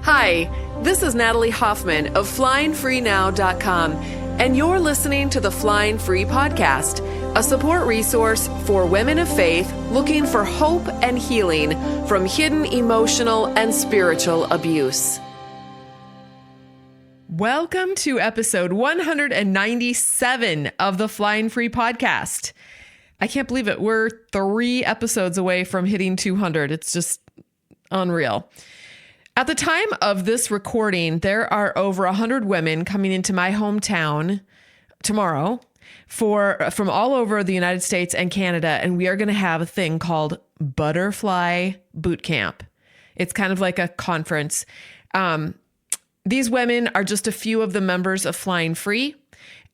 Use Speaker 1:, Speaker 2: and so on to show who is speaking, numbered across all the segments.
Speaker 1: Hi, this is Natalie Hoffman of FlyingFreeNow.com, and you're listening to the Flying Free Podcast, a support resource for women of faith looking for hope and healing from hidden emotional and spiritual abuse. Welcome to episode 197 of the Flying Free Podcast. I can't believe it. We're 3 episodes away from hitting 200. It's just unreal. At the time of this recording, there are over 100 women coming into my hometown tomorrow from all over the United States and Canada, and we are going to have a thing called Butterfly Boot Camp. It's kind of like a conference. These women are just a few of the members of Flying Free,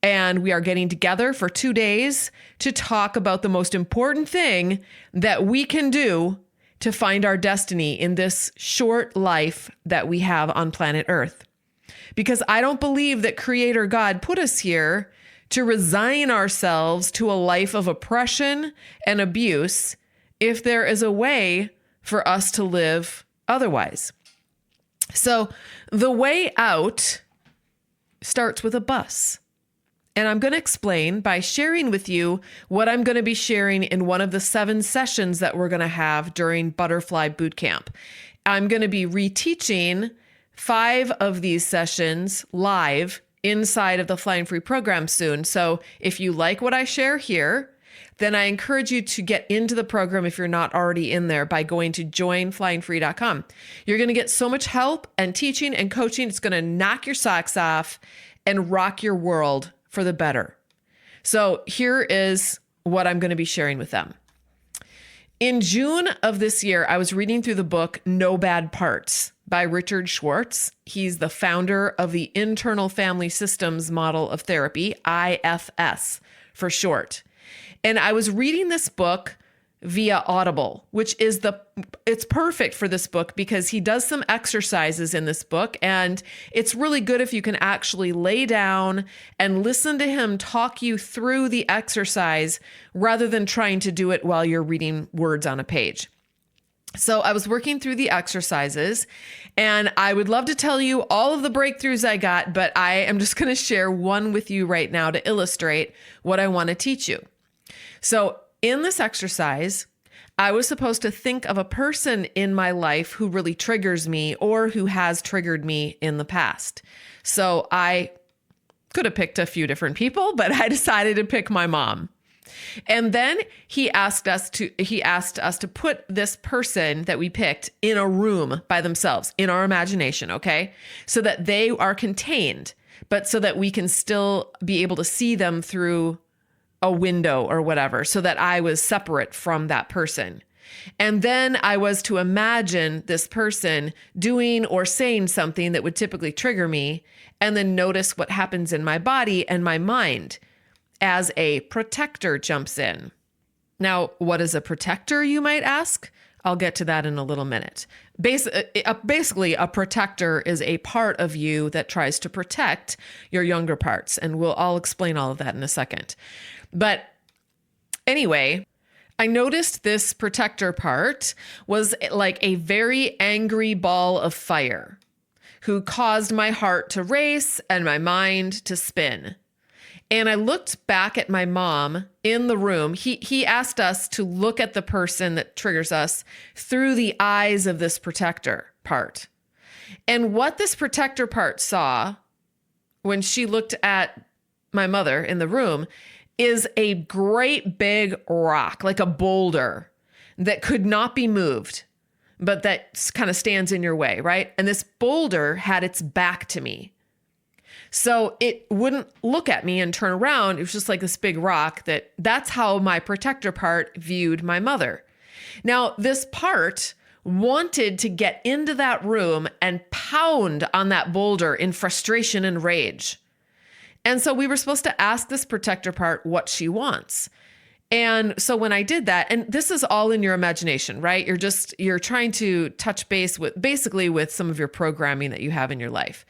Speaker 1: and we are getting together for 2 days to talk about the most important thing that we can do to find our destiny in this short life that we have on planet Earth. Because I don't believe that Creator God put us here to resign ourselves to a life of oppression and abuse if there is a way for us to live otherwise. So the way out starts with a bus. And I'm going to explain by sharing with you what I'm going to be sharing in one of the 7 sessions that we're going to have during Butterfly Boot Camp. I'm going to be reteaching 5 of these sessions live inside of the Flying Free program soon. So if you like what I share here, then I encourage you to get into the program if you're not already in there by going to joinflyingfree.com. You're going to get so much help and teaching and coaching. It's going to knock your socks off and rock your world for the better. So here is what I'm going to be sharing with them. In June of this year, I was reading through the book No Bad Parts by Richard Schwartz. He's the founder of the Internal Family Systems Model of Therapy, IFS for short. And I was reading this book via Audible, which is it's perfect for this book because he does some exercises in this book. And it's really good if you can actually lay down and listen to him talk you through the exercise rather than trying to do it while you're reading words on a page. So I was working through the exercises, and I would love to tell you all of the breakthroughs I got, but I am just going to share one with you right now to illustrate what I want to teach you. So in this exercise, I was supposed to think of a person in my life who really triggers me or who has triggered me in the past. So I could have picked a few different people, but I decided to pick my mom. And then he asked us to put this person that we picked in a room by themselves in our imagination, okay? So that they are contained, but so that we can still be able to see them through a window or whatever, so that I was separate from that person. And then I was to imagine this person doing or saying something that would typically trigger me, and then notice what happens in my body and my mind as a protector jumps in. Now, what is a protector, you might ask? I'll get to that in a little minute. Basically, a protector is a part of you that tries to protect your younger parts, and I'll explain all of that in a second. But anyway, I noticed this protector part was like a very angry ball of fire who caused my heart to race and my mind to spin. And I looked back at my mom in the room. He asked us to look at the person that triggers us through the eyes of this protector part. And what this protector part saw when she looked at my mother in the room is a great big rock, like a boulder that could not be moved, but that kind of stands in your way, right? And this boulder had its back to me. So it wouldn't look at me and turn around. It was just like this big rock. That's how my protector part viewed my mother. Now, this part wanted to get into that room and pound on that boulder in frustration and rage. And so we were supposed to ask this protector part what she wants. And so when I did that, and this is all in your imagination, right? You're trying to touch base with some of your programming that you have in your life.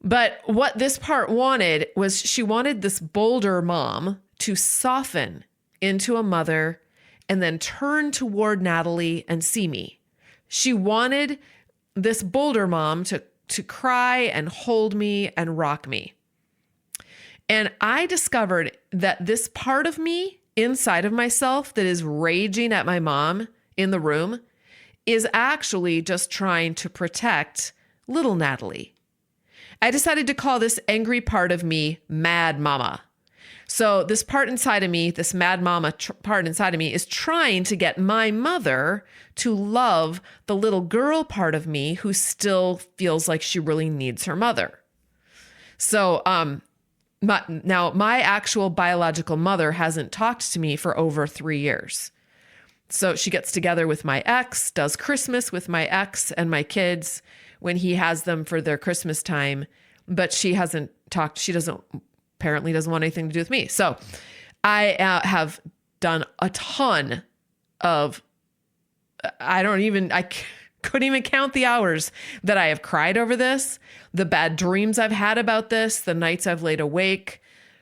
Speaker 1: But what this part wanted was she wanted this boulder mom to soften into a mother and then turn toward Natalie and see me. She wanted this Boulder mom to cry and hold me and rock me. And I discovered that this part of me inside of myself that is raging at my mom in the room is actually just trying to protect little Natalie. I decided to call this angry part of me Mad Mama. So this part inside of me, this Mad Mama part inside of me is trying to get my mother to love the little girl part of me who still feels like she really needs her mother. So my actual biological mother hasn't talked to me for over 3 years. So she gets together with my ex, does Christmas with my ex and my kids when he has them for their Christmas time, but she hasn't talked. She apparently doesn't want anything to do with me. So I have done a ton of, I couldn't even count the hours that I have cried over this, the bad dreams I've had about this, the nights I've laid awake,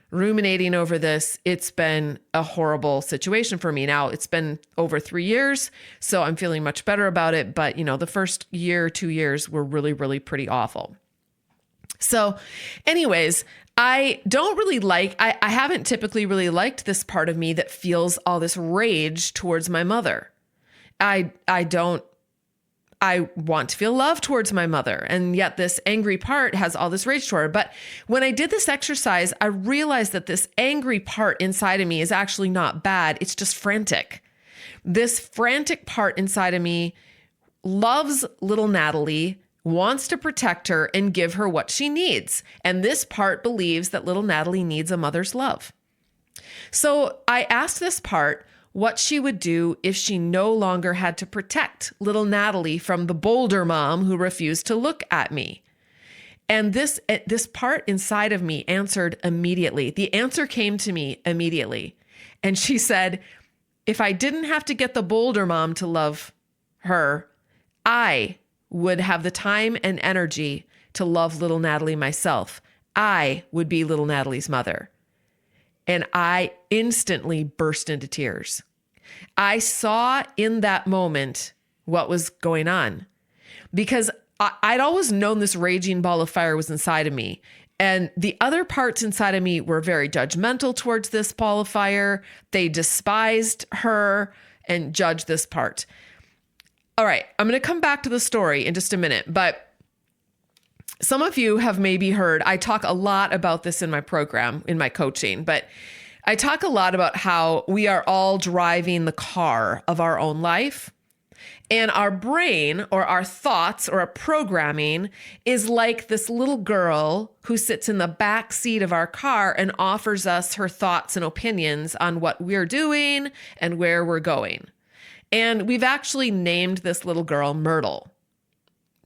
Speaker 1: ruminating over this. It's been a horrible situation for me. Now it's been over 3 years, so I'm feeling much better about it. But the first year, 2 years were really, really pretty awful. So anyways, I haven't typically really liked this part of me that feels all this rage towards my mother. I want to feel love towards my mother. And yet this angry part has all this rage toward her. But when I did this exercise, I realized that this angry part inside of me is actually not bad. It's just frantic. This frantic part inside of me loves little Natalie, wants to protect her and give her what she needs. And this part believes that little Natalie needs a mother's love. So I asked this part what she would do if she no longer had to protect little Natalie from the Boulder mom who refused to look at me. And this part inside of me answered immediately. The answer came to me immediately. And she said, if I didn't have to get the Boulder mom to love her, I would have the time and energy to love little Natalie myself. I would be little Natalie's mother. And I instantly burst into tears. I saw in that moment what was going on because I'd always known this raging ball of fire was inside of me. And the other parts inside of me were very judgmental towards this ball of fire. They despised her and judged this part. All right, I'm going to come back to the story in just a minute, but some of you have maybe heard, I talk a lot about this in my program, in my coaching, but I talk a lot about how we are all driving the car of our own life. And our brain or our thoughts or our programming is like this little girl who sits in the back seat of our car and offers us her thoughts and opinions on what we're doing and where we're going. And we've actually named this little girl Myrtle.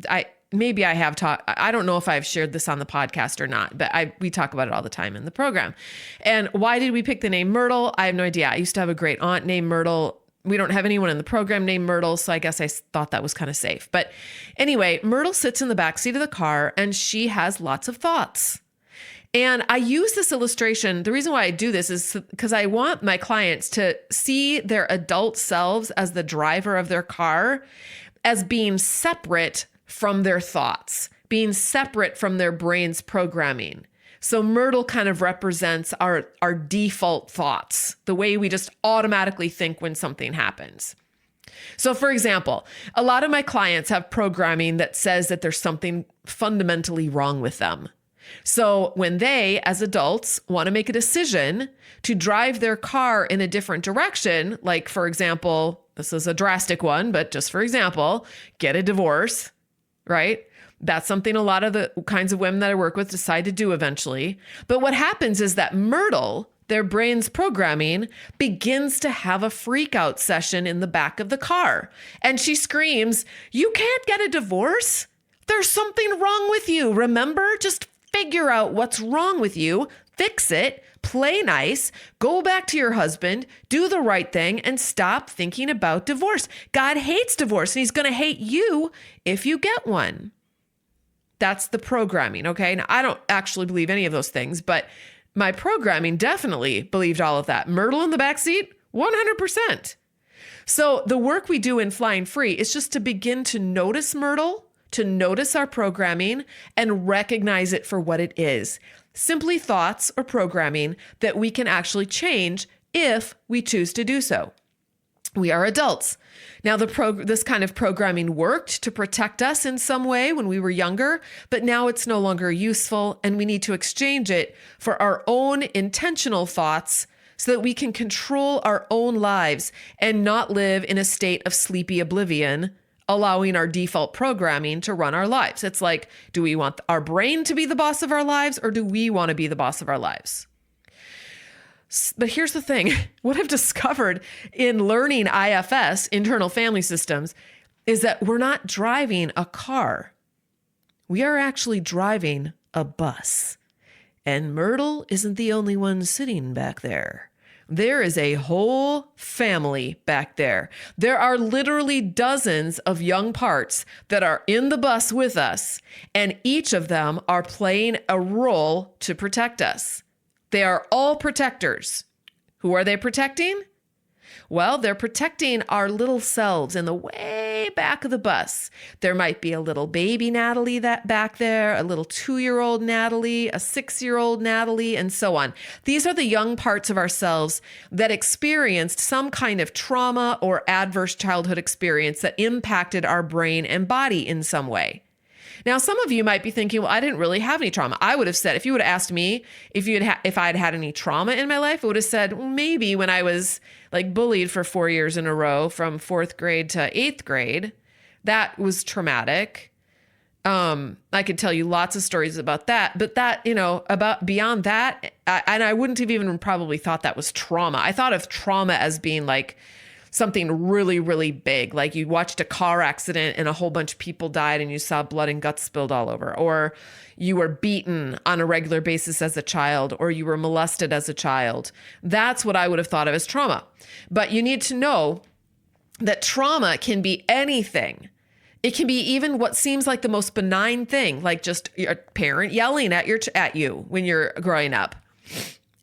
Speaker 1: I don't know if I've shared this on the podcast or not, but we talk about it all the time in the program. And why did we pick the name Myrtle? I have no idea. I used to have a great aunt named Myrtle. We don't have anyone in the program named Myrtle, so I guess I thought that was kind of safe. But anyway, Myrtle sits in the backseat of the car and she has lots of thoughts. And I use this illustration. The reason why I do this is because I want my clients to see their adult selves as the driver of their car as being separate from their thoughts, being separate from their brain's programming. So Myrtle kind of represents our default thoughts, the way we just automatically think when something happens. So for example, a lot of my clients have programming that says that there's something fundamentally wrong with them. So when they, as adults, want to make a decision to drive their car in a different direction, like for example, this is a drastic one, but just for example, get a divorce, right? That's something a lot of the kinds of women that I work with decide to do eventually. But what happens is that Myrtle, their brain's programming, begins to have a freak out session in the back of the car. And she screams, "You can't get a divorce. There's something wrong with you. Remember, just figure out what's wrong with you, fix it, play nice, go back to your husband, do the right thing, and stop thinking about divorce. God hates divorce, and he's going to hate you if you get one." That's the programming, okay? Now, I don't actually believe any of those things, but my programming definitely believed all of that. Myrtle in the backseat, 100%. So the work we do in Flying Free is just to begin to notice Myrtle, to notice our programming and recognize it for what it is. Simply thoughts or programming that we can actually change if we choose to do so. We are adults. Now, this kind of programming worked to protect us in some way when we were younger, but now it's no longer useful, and we need to exchange it for our own intentional thoughts so that we can control our own lives and not live in a state of sleepy oblivion, allowing our default programming to run our lives. It's like, do we want our brain to be the boss of our lives, or do we want to be the boss of our lives? But here's the thing. What I've discovered in learning IFS, internal family systems, is that we're not driving a car. We are actually driving a bus. And Myrtle isn't the only one sitting back there. There is a whole family back there. There are literally dozens of young parts that are in the bus with us, and each of them are playing a role to protect us. They are all protectors. Who are they protecting? Well, they're protecting our little selves in the way back of the bus. There might be a little baby Natalie that back there, a little 2-year-old Natalie, a 6-year-old Natalie, and so on. These are the young parts of ourselves that experienced some kind of trauma or adverse childhood experience that impacted our brain and body in some way. Now, some of you might be thinking, well, I didn't really have any trauma. I would have said, if you would have asked me if I'd had any trauma in my life, I would have said, well, maybe when I was like bullied for 4 years in a row from 4th grade to 8th grade, that was traumatic. I could tell you lots of stories about that, but that, about beyond that, I wouldn't have even probably thought that was trauma. I thought of trauma as being like something really, really big. Like you watched a car accident and a whole bunch of people died and you saw blood and guts spilled all over, or you were beaten on a regular basis as a child, or you were molested as a child. That's what I would have thought of as trauma. But you need to know that trauma can be anything. It can be even what seems like the most benign thing, like just your parent yelling at you when you're growing up.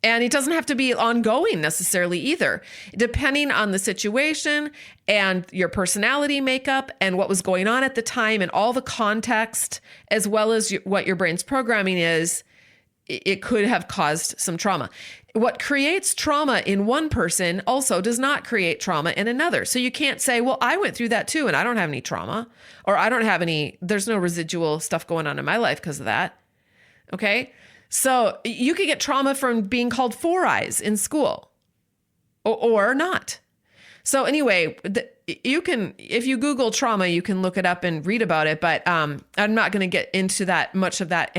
Speaker 1: And it doesn't have to be ongoing necessarily either. Depending on the situation and your personality makeup and what was going on at the time and all the context, as well as what your brain's programming is, it could have caused some trauma. What creates trauma in one person also does not create trauma in another. So you can't say, well, I went through that too and I don't have any trauma, or there's no residual stuff going on in my life because of that. Okay? So you could get trauma from being called Four Eyes in school or not. So anyway, you can, if you Google trauma, you can look it up and read about it. But I'm not going to get into that much of that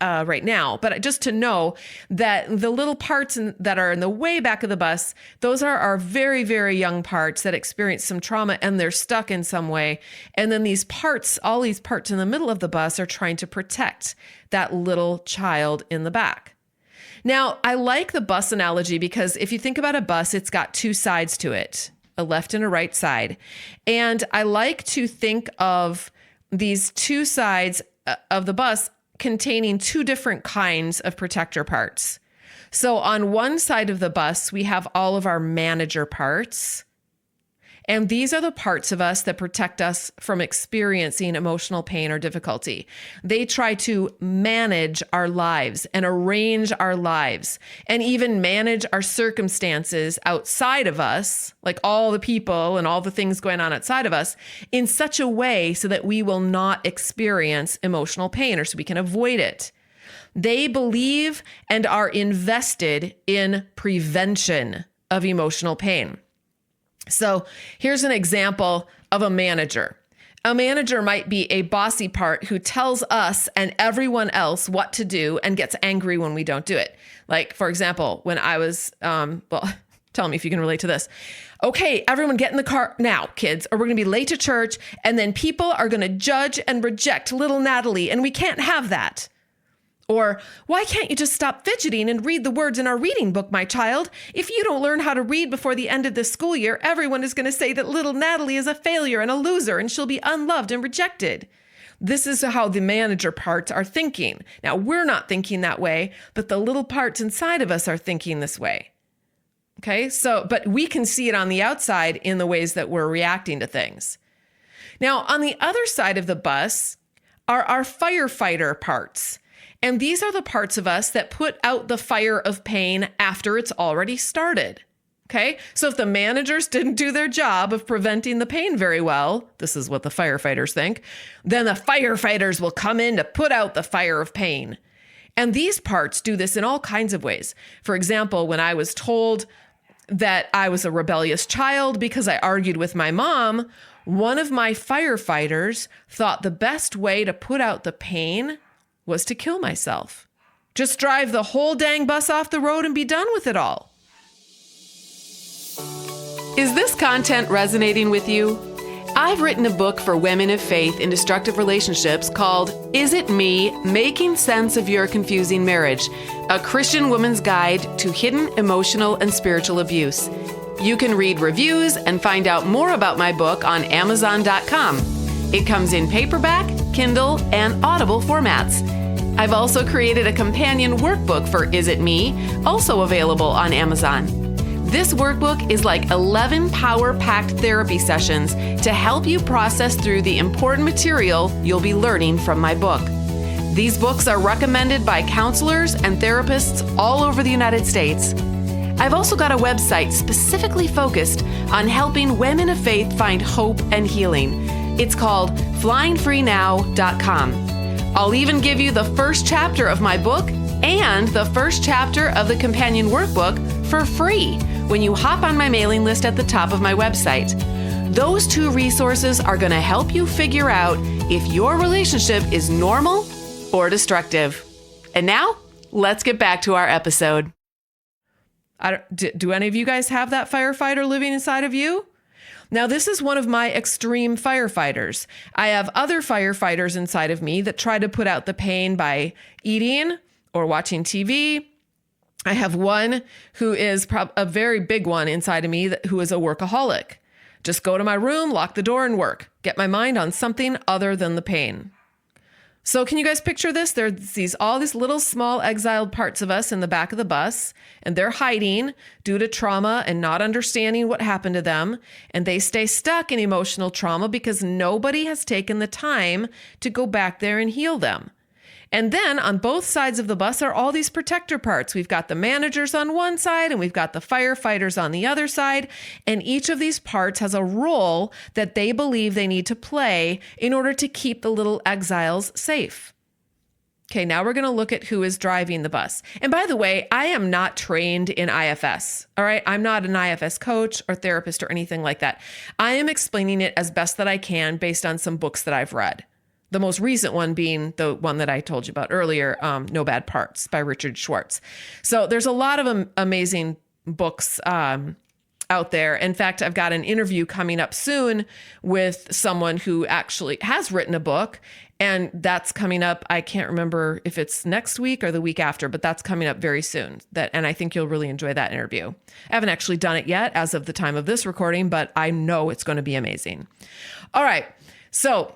Speaker 1: right now. But just to know that the little parts that are in the way back of the bus, those are our very, very young parts that experience some trauma and they're stuck in some way. And then all these parts in the middle of the bus are trying to protect that little child in the back. Now, I like the bus analogy because if you think about a bus, it's got two sides to it, a left and a right side. And I like to think of these two sides of the bus containing two different kinds of protector parts. So on one side of the bus, we have all of our manager parts. And these are the parts of us that protect us from experiencing emotional pain or difficulty. They try to manage our lives and arrange our lives and even manage our circumstances outside of us, like all the people and all the things going on outside of us, in such a way so that we will not experience emotional pain or so we can avoid it. They believe and are invested in prevention of emotional pain. So here's an example of a manager. A manager might be a bossy part who tells us and everyone else what to do and gets angry when we don't do it. Like, for example, when I was, tell me if you can relate to this. Okay, everyone get in the car now, kids, or we're going to be late to church, and then people are going to judge and reject little Natalie, and we can't have that. Or, why can't you just stop fidgeting and read the words in our reading book, my child? If you don't learn how to read before the end of this school year, everyone is going to say that little Natalie is a failure and a loser and she'll be unloved and rejected. This is how the manager parts are thinking. Now, we're not thinking that way, but the little parts inside of us are thinking this way. Okay, but we can see it on the outside in the ways that we're reacting to things. Now, on the other side of the bus are our firefighter parts. And these are the parts of us that put out the fire of pain after it's already started. Okay, so if the managers didn't do their job of preventing the pain very well, this is what the firefighters think, then the firefighters will come in to put out the fire of pain. And these parts do this in all kinds of ways. For example, when I was told that I was a rebellious child because I argued with my mom, one of my firefighters thought the best way to put out the pain was to kill myself. Just drive the whole dang bus off the road and be done with it all. Is this content resonating with you? I've written a book for women of faith in destructive relationships called Is It Me? Making Sense of Your Confusing Marriage, a Christian woman's guide to hidden emotional and spiritual abuse. You can read reviews and find out more about my book on Amazon.com. It comes in paperback, Kindle, and Audible formats. I've also created a companion workbook for Is It Me, also available on Amazon. This workbook is like 11 power-packed therapy sessions to help you process through the important material you'll be learning from my book. These books are recommended by counselors and therapists all over the United States. I've also got a website specifically focused on helping women of faith find hope and healing. It's called flyingfreenow.com. I'll even give you the first chapter of my book and the first chapter of the companion workbook for free when you hop on my mailing list at the top of my website. Those two resources are going to help you figure out if your relationship is normal or destructive. And now, let's get back to our episode. Do any of you guys have that firefighter living inside of you? Now, this is one of my extreme firefighters. I have other firefighters inside of me that try to put out the pain by eating or watching TV. I have one who is a very big one inside of me who is a workaholic. Just go to my room, lock the door, and work. Get my mind on something other than the pain. So can you guys picture this? There's all these little small exiled parts of us in the back of the bus, and they're hiding due to trauma and not understanding what happened to them. And they stay stuck in emotional trauma because nobody has taken the time to go back there and heal them. And then on both sides of the bus are all these protector parts. We've got the managers on one side and we've got the firefighters on the other side. And each of these parts has a role that they believe they need to play in order to keep the little exiles safe. Okay, now we're going to look at who is driving the bus. And by the way, I am not trained in IFS. All right, I'm not an IFS coach or therapist or anything like that. I am explaining it as best that I can based on some books that I've read. The most recent one being the one that I told you about earlier, No Bad Parts by Richard Schwartz. So there's a lot of amazing books out there. In fact, I've got an interview coming up soon with someone who actually has written a book, and that's coming up. I can't remember if it's next week or the week after, but that's coming up very soon. And I think you'll really enjoy that interview. I haven't actually done it yet as of the time of this recording, but I know it's going to be amazing. All right. So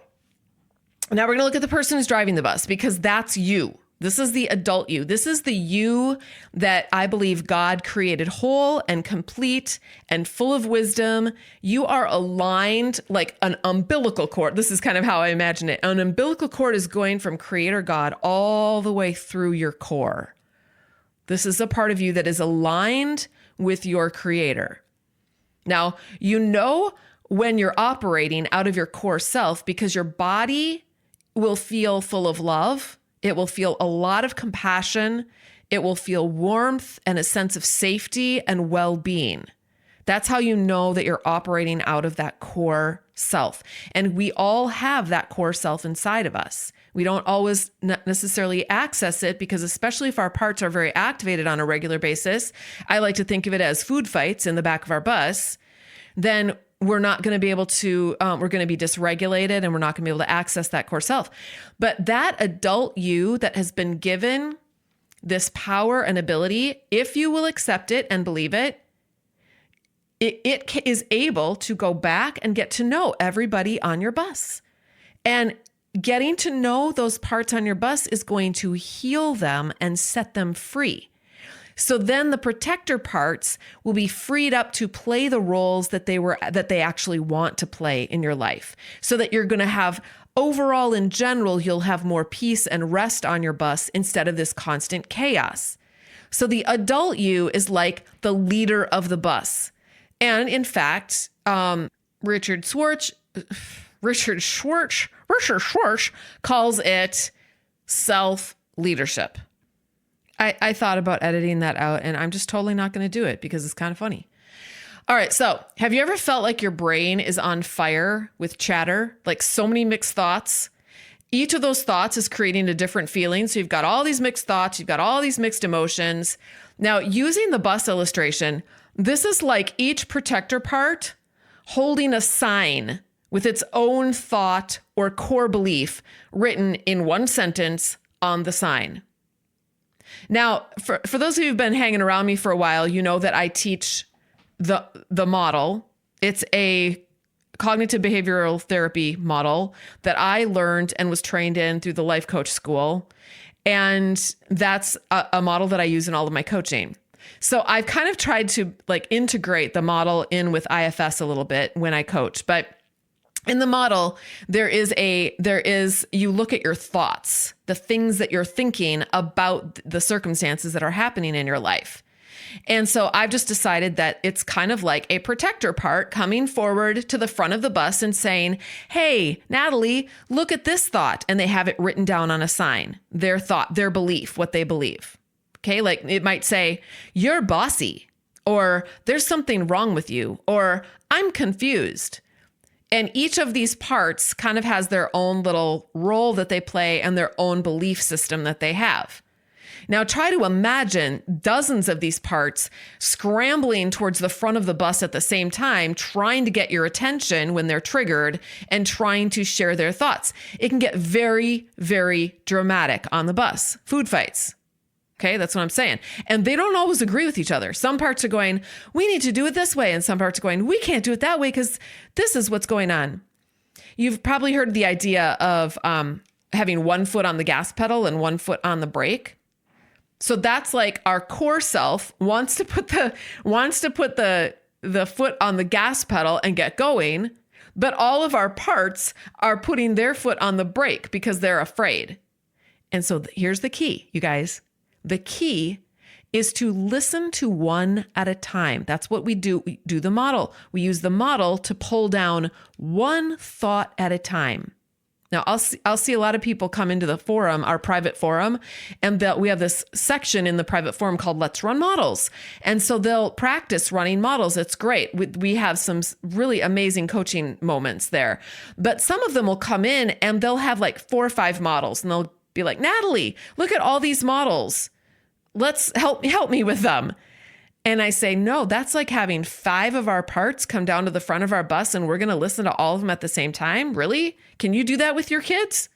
Speaker 1: now we're going to look at the person who's driving the bus, because that's you. This is the adult you. This is the you that I believe God created whole and complete and full of wisdom. You are aligned like an umbilical cord. This is kind of how I imagine it. An umbilical cord is going from Creator God all the way through your core. This is a part of you that is aligned with your Creator. Now, you know when you're operating out of your core self because your body will feel full of love. It will feel a lot of compassion. It will feel warmth and a sense of safety and well-being. That's how you know that you're operating out of that core self. And we all have that core self inside of us. We don't always necessarily access it because, especially if our parts are very activated on a regular basis, I like to think of it as food fights in the back of our bus, then we're not going to be able to, we're going to be dysregulated and we're not going to be able to access that core self. But that adult you that has been given this power and ability, if you will accept it and believe it, it is able to go back and get to know everybody on your bus. And getting to know those parts on your bus is going to heal them and set them free. So then the protector parts will be freed up to play the roles that they actually want to play in your life, so that you're going to have overall, in general, you'll have more peace and rest on your bus instead of this constant chaos. So the adult you is like the leader of the bus. And in fact, Richard Schwartz calls it self-leadership. I thought about editing that out, and I'm just totally not going to do it because it's kind of funny. All right. So have you ever felt like your brain is on fire with chatter? Like so many mixed thoughts. Each of those thoughts is creating a different feeling. So you've got all these mixed thoughts. You've got all these mixed emotions. Now, using the bus illustration, this is like each protector part holding a sign with its own thought or core belief written in one sentence on the sign. Now, for those of you who've been hanging around me for a while, you know that I teach the model. It's a cognitive behavioral therapy model that I learned and was trained in through the life coach school. And that's a model that I use in all of my coaching. So I've kind of tried to like integrate the model in with IFS a little bit when I coach, but in the model, you look at your thoughts, the things that you're thinking about the circumstances that are happening in your life. And so I've just decided that it's kind of like a protector part coming forward to the front of the bus and saying, hey, Natalie, look at this thought. And they have it written down on a sign, their thought, their belief, what they believe. Okay. Like it might say, you're bossy, or there's something wrong with you, or I'm confused. And each of these parts kind of has their own little role that they play and their own belief system that they have. Now try to imagine dozens of these parts scrambling towards the front of the bus at the same time, trying to get your attention when they're triggered and trying to share their thoughts. It can get very, very dramatic on the bus. Food fights. Okay, that's what I'm saying. And they don't always agree with each other. Some parts are going, we need to do it this way. And some parts are going, we can't do it that way because this is what's going on. You've probably heard the idea of having one foot on the gas pedal and one foot on the brake. So that's like our core self wants to put the foot on the gas pedal and get going, but all of our parts are putting their foot on the brake because they're afraid. And so here's the key, you guys. The key is to listen to one at a time. That's what we do. We do the model. We use the model to pull down one thought at a time. Now, I'll see a lot of people come into the forum, our private forum, and we have this section in the private forum called Let's Run Models. And so they'll practice running models. It's great. We have some really amazing coaching moments there. But some of them will come in and they'll have like 4 or 5 models and they'll be like, Natalie, look at all these models. Let's help me with them. And I say, no, that's like having 5 of our parts come down to the front of our bus and we're going to listen to all of them at the same time. Really? Can you do that with your kids?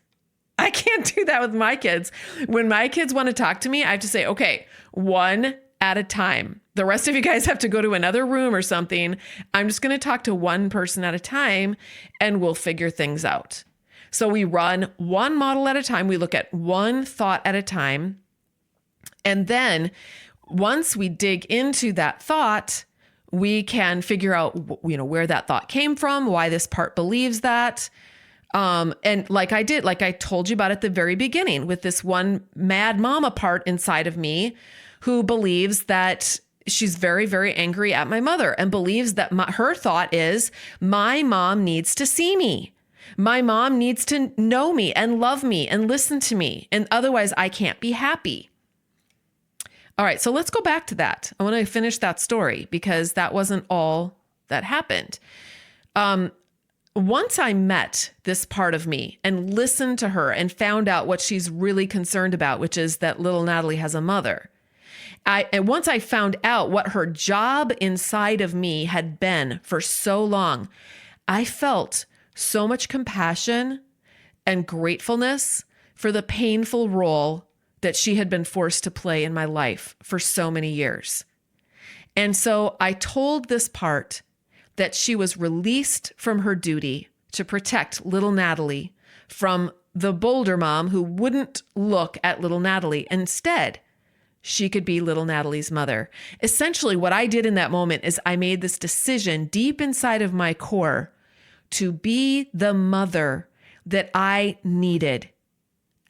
Speaker 1: I can't do that with my kids. When my kids want to talk to me, I have to say, okay, one at a time. The rest of you guys have to go to another room or something. I'm just going to talk to one person at a time and we'll figure things out. So we run one model at a time. We look at one thought at a time. And then once we dig into that thought, we can figure out, where that thought came from, why this part believes that. And like I told you about at the very beginning with this one mad mama part inside of me who believes that she's very, very angry at my mother and believes that her thought is my mom needs to see me. My mom needs to know me and love me and listen to me. And otherwise I can't be happy. All right, so let's go back to that. I want to finish that story because that wasn't all that happened. Once I met this part of me and listened to her and found out what she's really concerned about, which is that little Natalie has a mother. And once I found out what her job inside of me had been for so long, I felt so much compassion and gratefulness for the painful role that she had been forced to play in my life for so many years. And so I told this part that she was released from her duty to protect little Natalie from the Boulder mom who wouldn't look at little Natalie. Instead, she could be little Natalie's mother. Essentially, what I did in that moment is I made this decision deep inside of my core to be the mother that I needed.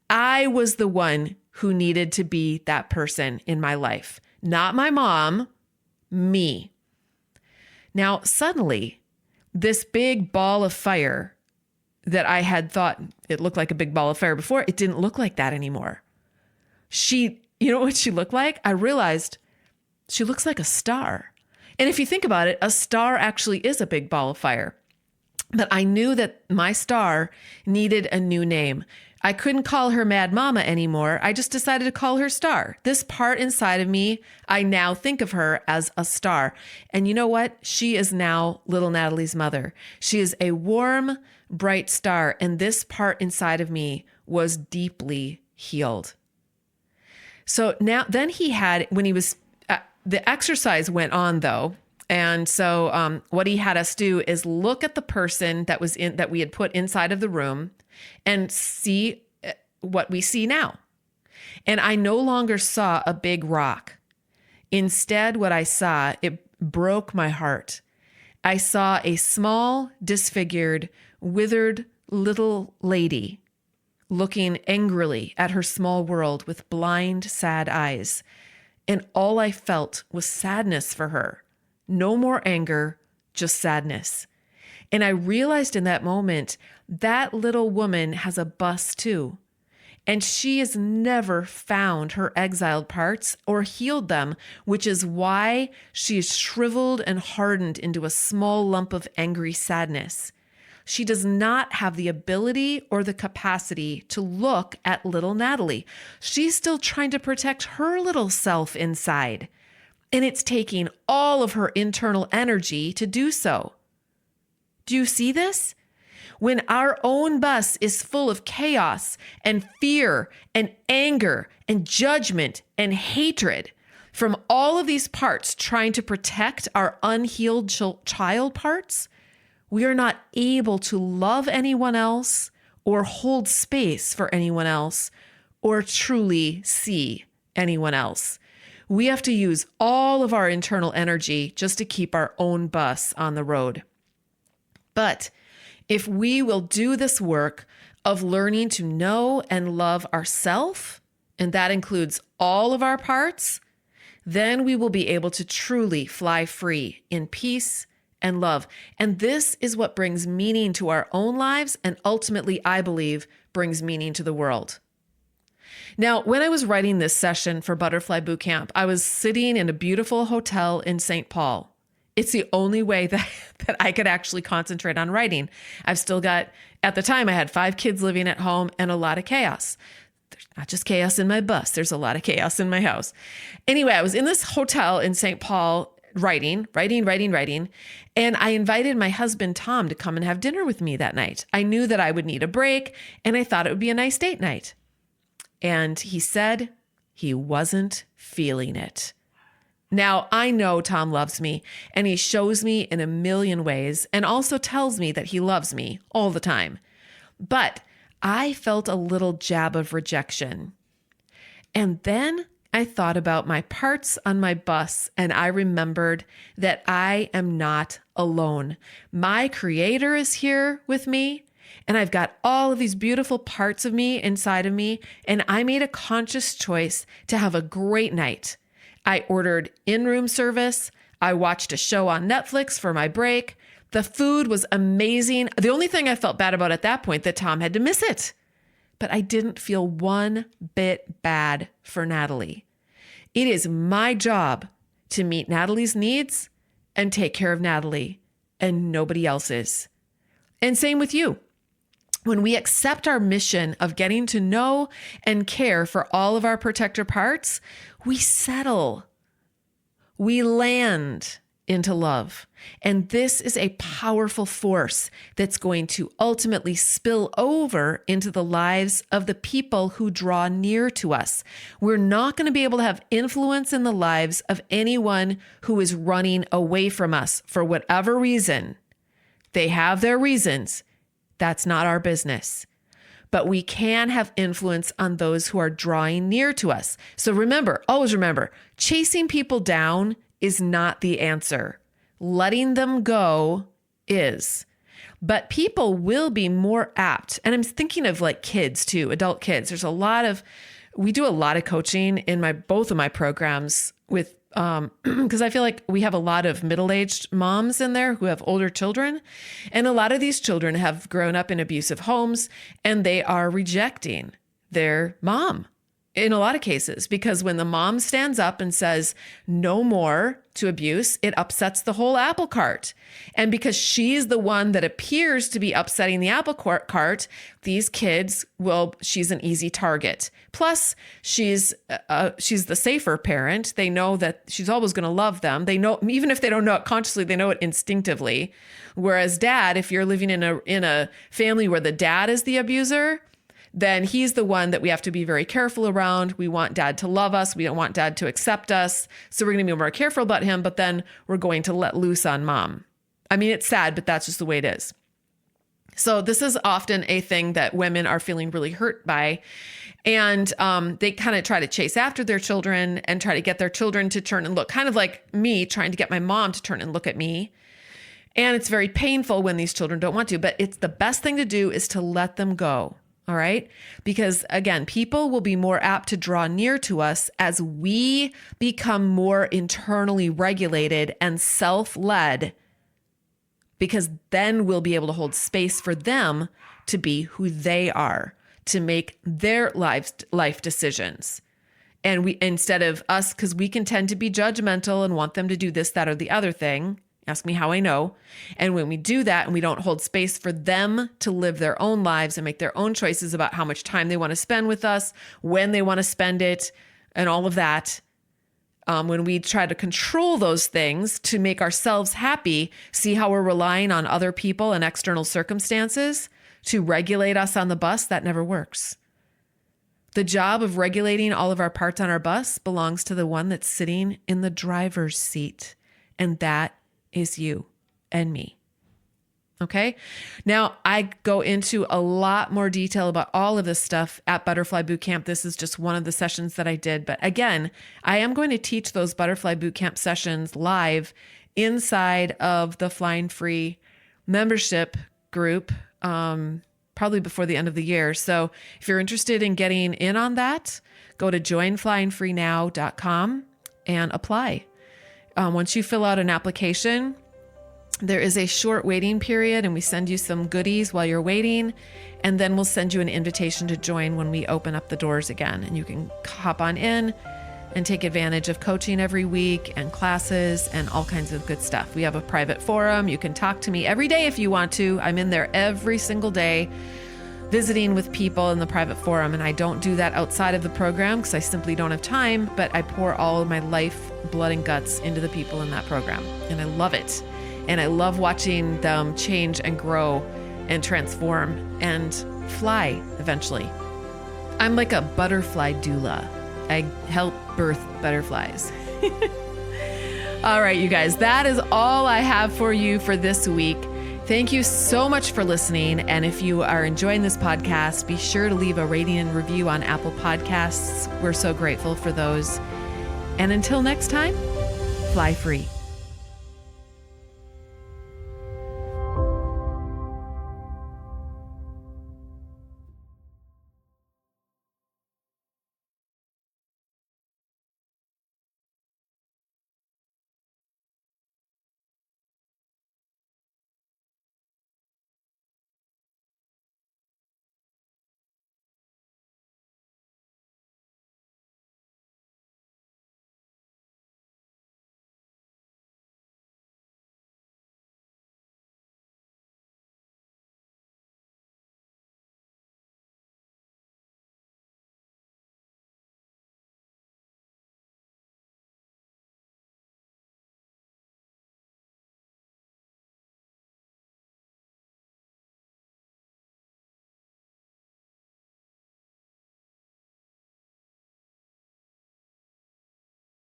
Speaker 1: I was the one who needed to be that person in my life, not my mom, me. Now, suddenly, this big ball of fire that I had thought it looked like a big ball of fire before, it didn't look like that anymore. You know what she looked like? I realized she looks like a star. And if you think about it, a star actually is a big ball of fire. But I knew that my star needed a new name. I couldn't call her Mad Mama anymore. I just decided to call her Star. This part inside of me, I now think of her as a star. And you know what? She is now little Natalie's mother. She is a warm, bright star. And this part inside of me was deeply healed. So now, then the exercise went on though. And so what he had us do is look at the person that we had put inside of the room and see what we see now. And I no longer saw a big rock. Instead, what I saw, it broke my heart. I saw a small, disfigured, withered little lady looking angrily at her small world with blind, sad eyes. And all I felt was sadness for her. No more anger, just sadness. And I realized in that moment, that little woman has a bus too. And she has never found her exiled parts or healed them, which is why she is shriveled and hardened into a small lump of angry sadness. She does not have the ability or the capacity to look at little Natalie. She's still trying to protect her little self inside. And it's taking all of her internal energy to do so. Do you see this? When our own bus is full of chaos and fear and anger and judgment and hatred from all of these parts trying to protect our unhealed child parts, we are not able to love anyone else or hold space for anyone else or truly see anyone else. We have to use all of our internal energy just to keep our own bus on the road. But if we will do this work of learning to know and love ourselves, and that includes all of our parts, then we will be able to truly fly free in peace and love. And this is what brings meaning to our own lives and ultimately, I believe, brings meaning to the world. Now, when I was writing this session for Butterfly Bootcamp, I was sitting in a beautiful hotel in St. Paul. It's the only way that I could actually concentrate on writing. I've still got, at the time, I had 5 kids living at home and a lot of chaos. There's not just chaos in my bus. There's a lot of chaos in my house. Anyway, I was in this hotel in St. Paul writing. And I invited my husband, Tom, to come and have dinner with me that night. I knew that I would need a break and I thought it would be a nice date night. And he said he wasn't feeling it. Now, I know Tom loves me, and he shows me in a million ways and also tells me that he loves me all the time. But I felt a little jab of rejection. And then I thought about my parts on my bus, and I remembered that I am not alone. My Creator is here with me, and I've got all of these beautiful parts of me inside of me, and I made a conscious choice to have a great night. I ordered in-room service. I watched a show on Netflix for my break. The food was amazing. The only thing I felt bad about at that point that Tom had to miss it. But I didn't feel one bit bad for Natalie. It is my job to meet Natalie's needs and take care of Natalie, and nobody else's. And same with you. When we accept our mission of getting to know and care for all of our protector parts, we settle. We land into love. And this is a powerful force that's going to ultimately spill over into the lives of the people who draw near to us. We're not going to be able to have influence in the lives of anyone who is running away from us for whatever reason. They have their reasons. That's not our business. but we can have influence on those who are drawing near to us. So remember, always remember, chasing people down is not the answer. Letting them go is. But people will be more apt. And I'm thinking of like kids too, adult kids. We do a lot of coaching in both of my programs with, because I feel like we have a lot of middle-aged moms in there who have older children. And a lot of these children have grown up in abusive homes and they are rejecting their mom in a lot of cases, because when the mom stands up and says no more to abuse, it upsets the whole apple cart. And because she's the one that appears to be upsetting the apple cart, these kids she's an easy target. Plus, she's the safer parent. They know that she's always going to love them. They know, even if they don't know it consciously, they know it instinctively. Whereas dad, if you're living in a family where the dad is the abuser, then he's the one that we have to be very careful around. We want dad to love us. We don't want dad to accept us. So we're going to be more careful about him, but then we're going to let loose on mom. I mean, it's sad, but that's just the way it is. So this is often a thing that women are feeling really hurt by. And they kind of try to chase after their children and try to get their children to turn and look, kind of like me trying to get my mom to turn and look at me. And it's very painful when these children don't want to, but it's the best thing to do is to let them go. All right. Because again, people will be more apt to draw near to us as we become more internally regulated and self-led, because then we'll be able to hold space for them to be who they are, to make their life decisions. And instead of us, because we can tend to be judgmental and want them to do this, that, or the other thing. Ask me how I know. And when we do that and we don't hold space for them to live their own lives and make their own choices about how much time they want to spend with us, when they want to spend it, and all of that, when we try to control those things to make ourselves happy, see how we're relying on other people and external circumstances to regulate us on the bus, that never works. The job of regulating all of our parts on our bus belongs to the one that's sitting in the driver's seat, and that is you and me. Okay. Now I go into a lot more detail about all of this stuff at Butterfly Bootcamp. This is just one of the sessions that I did. But again, I am going to teach those Butterfly Bootcamp sessions live inside of the Flying Free membership group, probably before the end of the year. So if you're interested in getting in on that, go to joinflyingfreenow.com and apply. Once you fill out an application, there is a short waiting period and we send you some goodies while you're waiting. And then we'll send you an invitation to join when we open up the doors again. And you can hop on in and take advantage of coaching every week and classes and all kinds of good stuff. We have a private forum. You can talk to me every day if you want to. I'm in there every single day visiting with people in the private forum. And I don't do that outside of the program because I simply don't have time, but I pour all of my life, blood, and guts into the people in that program. And I love it. And I love watching them change and grow and transform and fly eventually. I'm like a butterfly doula. I help birth butterflies. All right, you guys, that is all I have for you for this week. Thank you so much for listening. And if you are enjoying this podcast, be sure to leave a rating and review on Apple Podcasts. We're so grateful for those. And until next time, fly free.